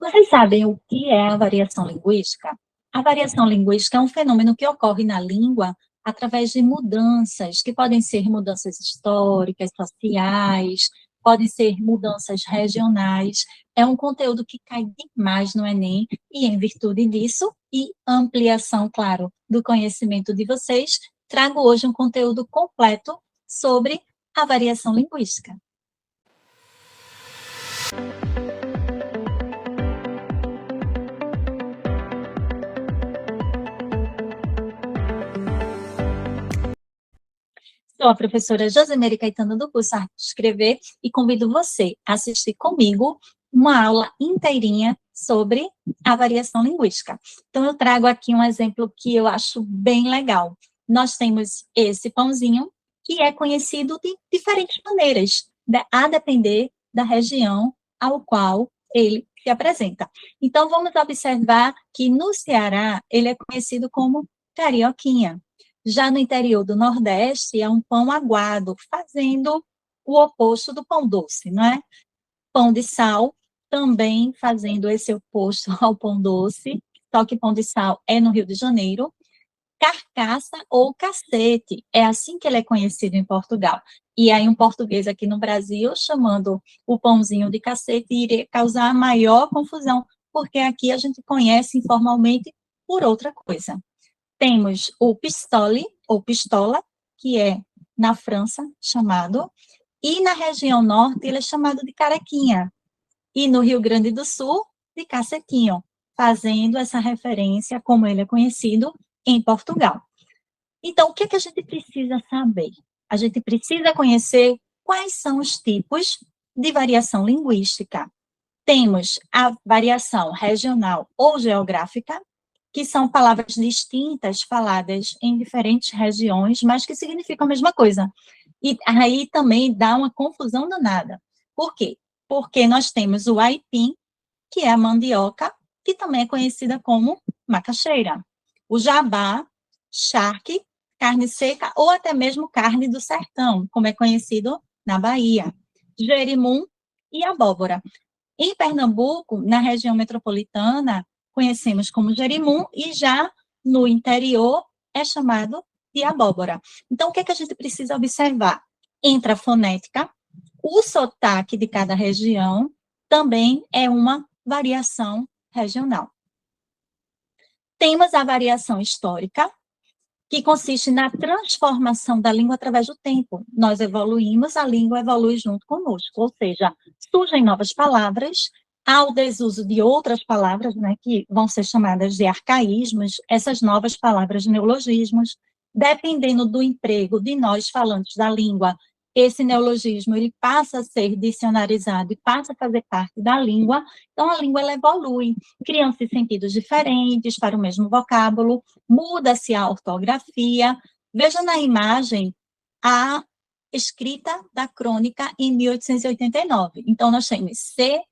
Vocês sabem o que é a variação linguística? A variação linguística é um fenômeno que ocorre na língua através de mudanças, que podem ser mudanças históricas, sociais, podem ser mudanças regionais. É um conteúdo que cai demais no Enem, e em virtude disso, e ampliação, claro, do conhecimento de vocês, trago hoje um conteúdo completo sobre a variação linguística. Sou a professora Josemere Caetano, do curso Arte de Escrever, e convido você a assistir comigo uma aula inteirinha sobre a variação linguística. Então, eu trago aqui um exemplo que eu acho bem legal. Nós temos esse pãozinho, que é conhecido de diferentes maneiras, a depender da região ao qual ele se apresenta. Então, vamos observar que no Ceará, ele é conhecido como carioquinha. Já no interior do Nordeste, é um pão aguado, fazendo o oposto do pão doce, não é? Pão de sal, também fazendo esse oposto ao pão doce, só que pão de sal é no Rio de Janeiro. Carcaça ou cacete, é assim que ele é conhecido em Portugal. E aí um português aqui no Brasil, chamando o pãozinho de cacete, iria causar maior confusão, porque aqui a gente conhece informalmente por outra coisa. Temos o pistole, ou pistola, que é na França chamado, e na região norte ele é chamado de carequinha, e no Rio Grande do Sul, de cacetinho, fazendo essa referência como ele é conhecido em Portugal. Então, o que é que a gente precisa saber? A gente precisa conhecer quais são os tipos de variação linguística. Temos a variação regional ou geográfica, que são palavras distintas faladas em diferentes regiões, mas que significam a mesma coisa. E aí também dá uma confusão danada. Por quê? Porque nós temos o aipim, que é a mandioca, que também é conhecida como macaxeira. O jabá, charque, carne seca ou até mesmo carne do sertão, como é conhecido na Bahia. Jerimum e abóbora. Em Pernambuco, na região metropolitana, conhecemos como jerimum, e já no interior é chamado de abóbora. Então, o que é que a gente precisa observar? Entre a fonética, o sotaque de cada região também é uma variação regional. Temos a variação histórica, que consiste na transformação da língua através do tempo. Nós evoluímos, a língua evolui junto conosco, ou seja, surgem novas palavras, há o desuso de outras palavras, né, que vão ser chamadas de arcaísmos, essas novas palavras neologismos, dependendo do emprego de nós falantes da língua, esse neologismo ele passa a ser dicionarizado e passa a fazer parte da língua, então a língua ela evolui, criam-se sentidos diferentes para o mesmo vocábulo, muda-se a ortografia. Veja na imagem a escrita da crônica em 1889. Então, nós temos C-H-R-O-N-I-C-A,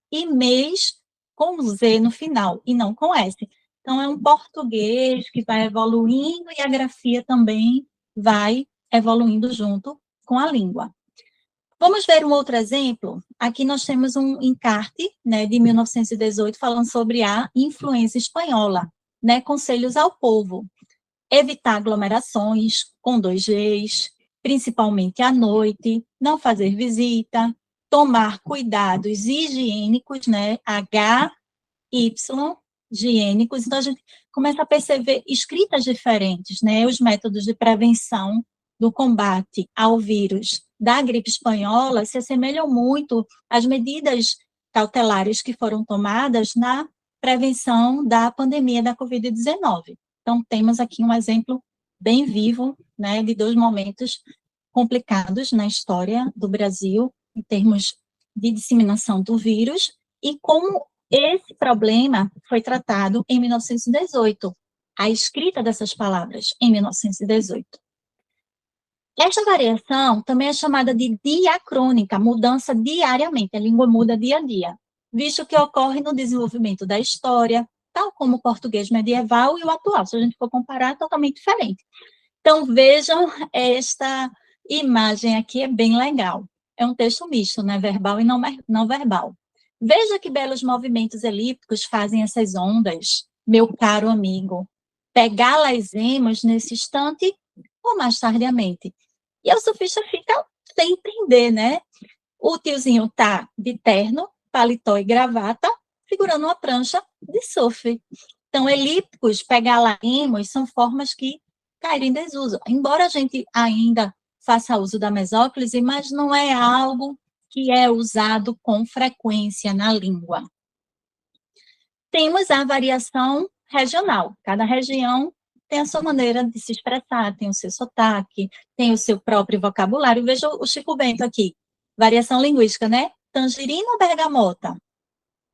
e mês com Z no final, e não com S. Então, é um português que vai evoluindo e a grafia também vai evoluindo junto com a língua. Vamos ver um outro exemplo? Aqui nós temos um encarte, né, de 1918, falando sobre a influência espanhola, né, conselhos ao povo. Evitar aglomerações com 2 Gs, principalmente à noite, não fazer visita, tomar cuidados higiênicos, né, H, Y, higiênicos. Então, a gente começa a perceber escritas diferentes, né, os métodos de prevenção do combate ao vírus da gripe espanhola se assemelham muito às medidas cautelares que foram tomadas na prevenção da pandemia da Covid-19. Então, temos aqui um exemplo bem vivo, né, de 2 momentos complicados na história do Brasil, em termos de disseminação do vírus, e como esse problema foi tratado em 1918, a escrita dessas palavras em 1918. Esta variação também é chamada de diacrônica, mudança diariamente, a língua muda dia a dia, visto que ocorre no desenvolvimento da história, tal como o português medieval e o atual. Se a gente for comparar, é totalmente diferente. Então, vejam esta imagem aqui, é bem legal. é um texto misto, né? Verbal e não verbal. Veja que belos movimentos elípticos fazem essas ondas, meu caro amigo. Pegá-las-emos nesse instante ou mais tardiamente. E o surfista fica sem entender, né? O tiozinho tá de terno, paletó e gravata, segurando uma prancha de surf. Então, elípticos, pegá-la-emos, são formas que caíram em desuso. Embora a gente ainda faça uso da mesóclise, mas não é algo que é usado com frequência na língua. Temos a variação regional. Cada região tem a sua maneira de se expressar, tem o seu sotaque, tem o seu próprio vocabulário. Veja o Chico Bento aqui. Variação linguística, né? Tangerina ou bergamota?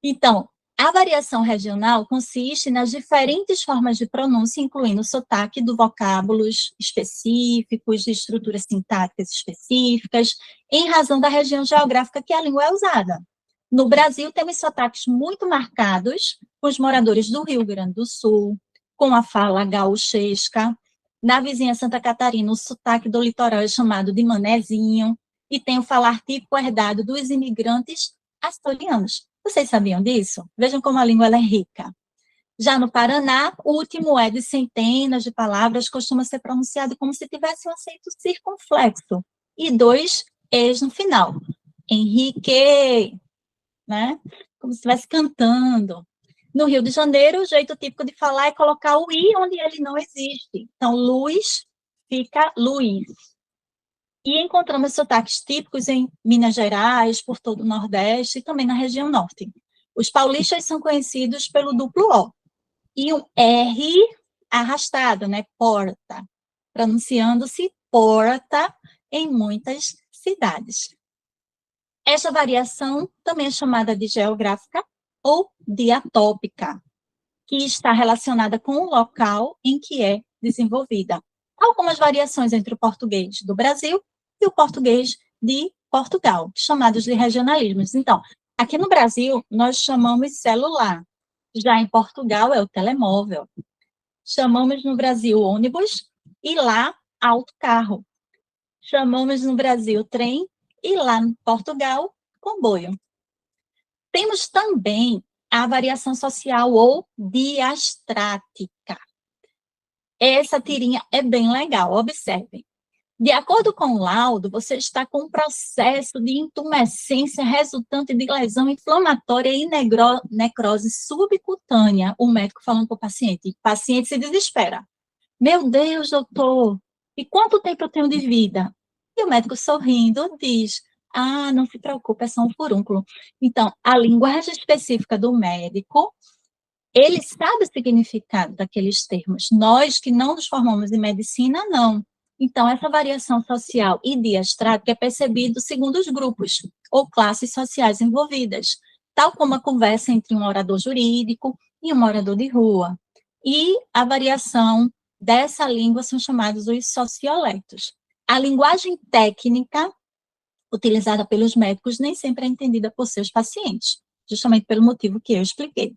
Então, a variação regional consiste nas diferentes formas de pronúncia, incluindo o sotaque do vocábulos específicos, de estruturas sintáticas específicas, em razão da região geográfica que a língua é usada. No Brasil, temos sotaques muito marcados com os moradores do Rio Grande do Sul, com a fala gauchesca. Na vizinha Santa Catarina, o sotaque do litoral é chamado de manezinho, e tem o falar típico herdado dos imigrantes açorianos. Vocês sabiam disso? Vejam como a língua é rica. Já no Paraná, o último é de centenas de palavras, costuma ser pronunciado como se tivesse um acento circunflexo, e 2 es no final. Henrique, né? Como se estivesse cantando. No Rio de Janeiro, o jeito típico de falar é colocar o i onde ele não existe. Então, luz fica Luiz. E encontramos sotaques típicos em Minas Gerais, por todo o Nordeste e também na região Norte. Os paulistas são conhecidos pelo duplo O. E um R arrastado, né? Porta. Pronunciando-se porta em muitas cidades. Essa variação também é chamada de geográfica ou diatópica, que está relacionada com o local em que é desenvolvida. Algumas variações entre o português do Brasil e o português de Portugal, chamados de regionalismos. Então, aqui no Brasil, nós chamamos celular. Já em Portugal, é o telemóvel. Chamamos no Brasil ônibus e lá autocarro. Chamamos no Brasil trem e lá em Portugal, comboio. Temos também a variação social ou diastrática. Essa tirinha é bem legal, observem. De acordo com o laudo, você está com um processo de intumescência resultante de lesão inflamatória e necrose subcutânea. O médico falando para o paciente. O paciente se desespera. Meu Deus, doutor, e quanto tempo eu tenho de vida? E o médico, sorrindo, diz, não se preocupe, é só um furúnculo. Então, a linguagem específica do médico, ele sabe o significado daqueles termos. Nós que não nos formamos em medicina, não. Então, essa variação social e diastrática é percebida segundo os grupos ou classes sociais envolvidas, tal como a conversa entre um orador jurídico e um morador de rua. E a variação dessa língua são chamados os socioletos. A linguagem técnica utilizada pelos médicos nem sempre é entendida por seus pacientes, justamente pelo motivo que eu expliquei.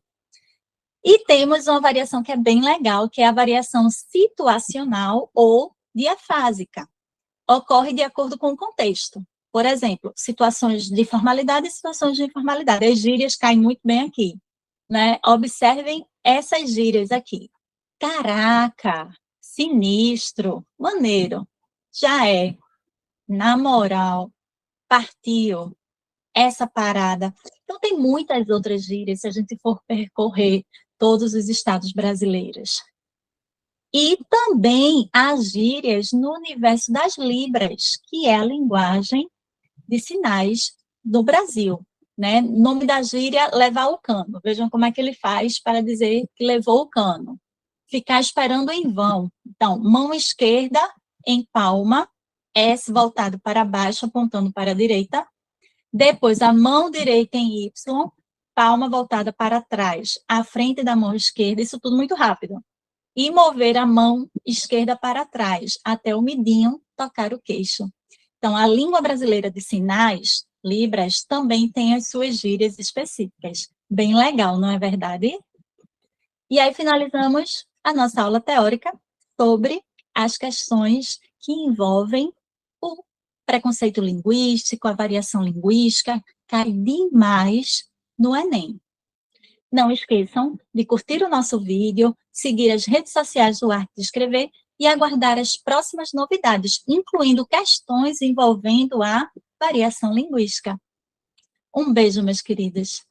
E temos uma variação que é bem legal, que é a variação situacional ou diafásica. Ocorre de acordo com o contexto. Por exemplo, situações de formalidade e situações de informalidade. As gírias caem muito bem aqui, né? Observem essas gírias aqui. Caraca, sinistro, maneiro, já é, na moral, partiu, essa parada. Então, tem muitas outras gírias, se a gente for percorrer todos os estados brasileiros. E também as gírias no universo das Libras, que é a linguagem de sinais do Brasil. Né? O nome da gíria, levar o cano. Vejam como é que ele faz para dizer que levou o cano. Ficar esperando em vão. Então, mão esquerda em palma, S voltado para baixo, apontando para a direita. Depois, a mão direita em Y, palma voltada para trás, à frente da mão esquerda, isso tudo muito rápido. E mover a mão esquerda para trás, até o midinho tocar o queixo. Então, a língua brasileira de sinais, Libras, também tem as suas gírias específicas. Bem legal, não é verdade? E aí finalizamos a nossa aula teórica sobre as questões que envolvem o preconceito linguístico, a variação linguística, cai demais no Enem. Não esqueçam de curtir o nosso vídeo, seguir as redes sociais do Arte de Escrever e aguardar as próximas novidades, incluindo questões envolvendo a variação linguística. Um beijo, meus queridos.